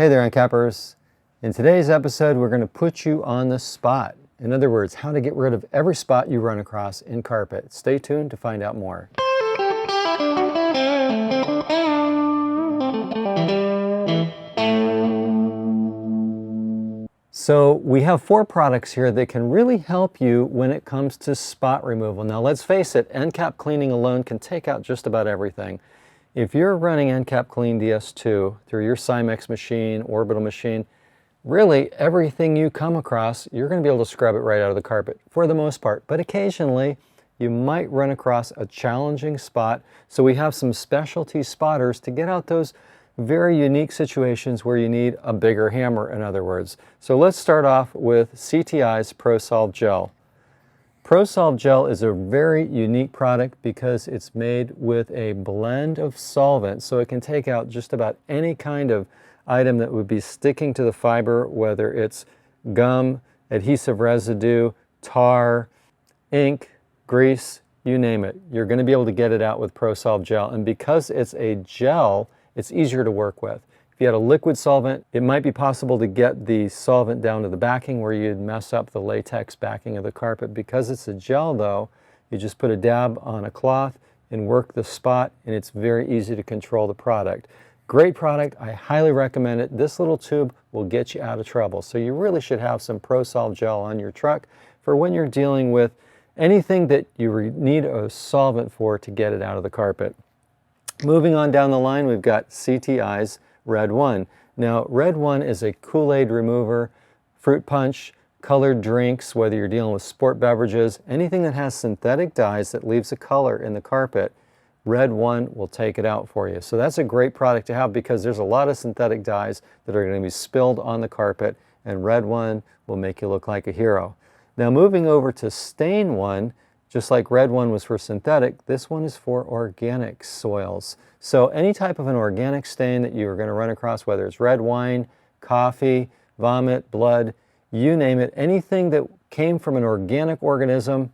Hey there, ENCAPers. In today's episode, we're going to put you on the spot. In other words, how to get rid of every spot you run across in carpet. Stay tuned to find out more. So we have 4 products here that can really help you when it comes to spot removal. Now let's face it, ENCAP cleaning alone can take out just about everything. If you're running ENCAP Clean DS2 through your Cymex machine, orbital machine, really everything you come across, you're going to be able to scrub it right out of the carpet for the most part. But occasionally, you might run across a challenging spot. So we have some specialty spotters to get out those very unique situations where you need a bigger hammer, in other words. So let's start off with CTI's ProSolve Gel. ProSolve Gel is a very unique product because it's made with a blend of solvents, so it can take out just about any kind of item that would be sticking to the fiber, whether it's gum, adhesive residue, tar, ink, grease, you name it. You're going to be able to get it out with ProSolve Gel, and because it's a gel, it's easier to work with. If you had a liquid solvent, it might be possible to get the solvent down to the backing where you'd mess up the latex backing of the carpet. Because it's a gel though, you just put a dab on a cloth and work the spot, and it's very easy to control the product. Great product, I highly recommend it. This little tube will get you out of trouble. So you really should have some ProSolve Gel on your truck for when you're dealing with anything that you need a solvent for to get it out of the carpet. Moving on down the line, we've got CTI's Red One. Now, Red One is a Kool-Aid remover, fruit punch, colored drinks, whether you're dealing with sport beverages, anything that has synthetic dyes that leaves a color in the carpet, Red One will take it out for you. So that's a great product to have because there's a lot of synthetic dyes that are going to be spilled on the carpet, and Red One will make you look like a hero. Now moving over to Stain One, just like Red One was for synthetic, this one is for organic soils. So any type of an organic stain that you're going to run across, whether it's red wine, coffee, vomit, blood, you name it, anything that came from an organic organism,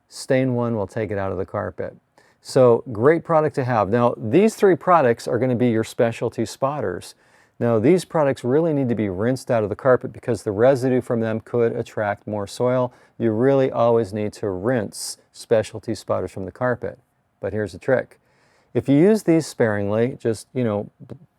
Stain One will take it out of the carpet. So great product to have. Now these 3 products are going to be your specialty spotters. Now these products really need to be rinsed out of the carpet because the residue from them could attract more soil. You really always need to rinse specialty spotters from the carpet. But here's the trick. If you use these sparingly, just,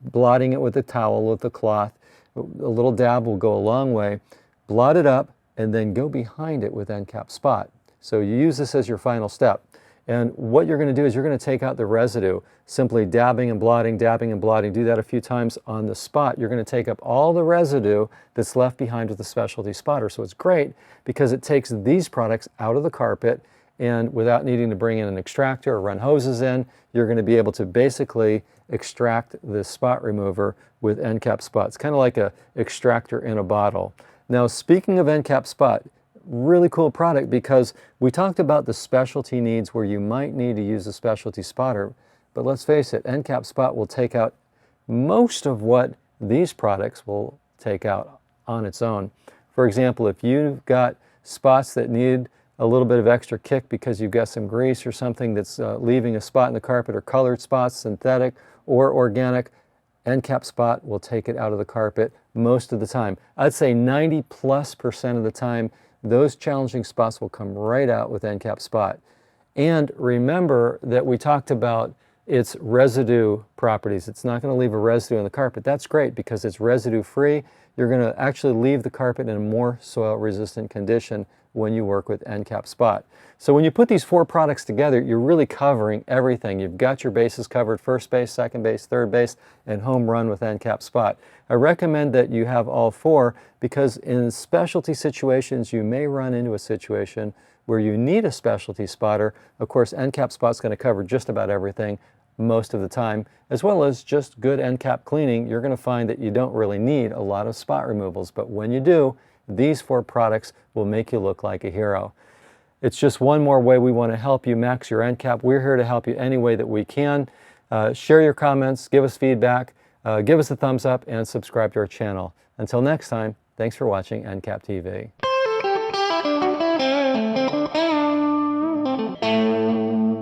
blotting it with a towel, with a cloth, a little dab will go a long way. Blot it up and then go behind it with ENCAP-SPOT. So you use this as your final step. And what you're going to do is you're going to take out the residue, simply dabbing and blotting, dabbing and blotting. Do that a few times on the spot. You're going to take up all the residue that's left behind with the specialty spotter. So it's great because it takes these products out of the carpet, and without needing to bring in an extractor or run hoses in, you're going to be able to basically extract the spot remover with ENCAP-SPOT. It's kind of like an extractor in a bottle. Now speaking of ENCAP-SPOT, really cool product because we talked about the specialty needs where you might need to use a specialty spotter, but let's face it, ENCAP-SPOT will take out most of what these products will take out on its own. For example, if you've got spots that need a little bit of extra kick because you've got some grease or something that's leaving a spot in the carpet, or colored spots, synthetic or organic, ENCAP-SPOT will take it out of the carpet most of the time. I'd say 90+% of the time, those challenging spots will come right out with ENCAP-SPOT. And remember that we talked about its residue properties. It's not going to leave a residue on the carpet. That's great because it's residue free. You're going to actually leave the carpet in a more soil resistant condition when you work with ENCAP-SPOT. So when you put these 4 products together, you're really covering everything. You've got your bases covered: first base, second base, third base, and home run with ENCAP-SPOT. I recommend that you have all 4 because in specialty situations, you may run into a situation where you need a specialty spotter. Of course, ENCAP-SPOT is going to cover just about everything most of the time, as well as just good ENCAP cleaning. You're going to find that you don't really need a lot of spot removals, but when you do, these 4 products will make you look like a hero. It's just one more way we want to help you max your ENCAP. We're here to help you any way that we can. Share your comments, give us feedback, give us a thumbs up, and subscribe to our channel. Until next time, thanks for watching ENCAP TV.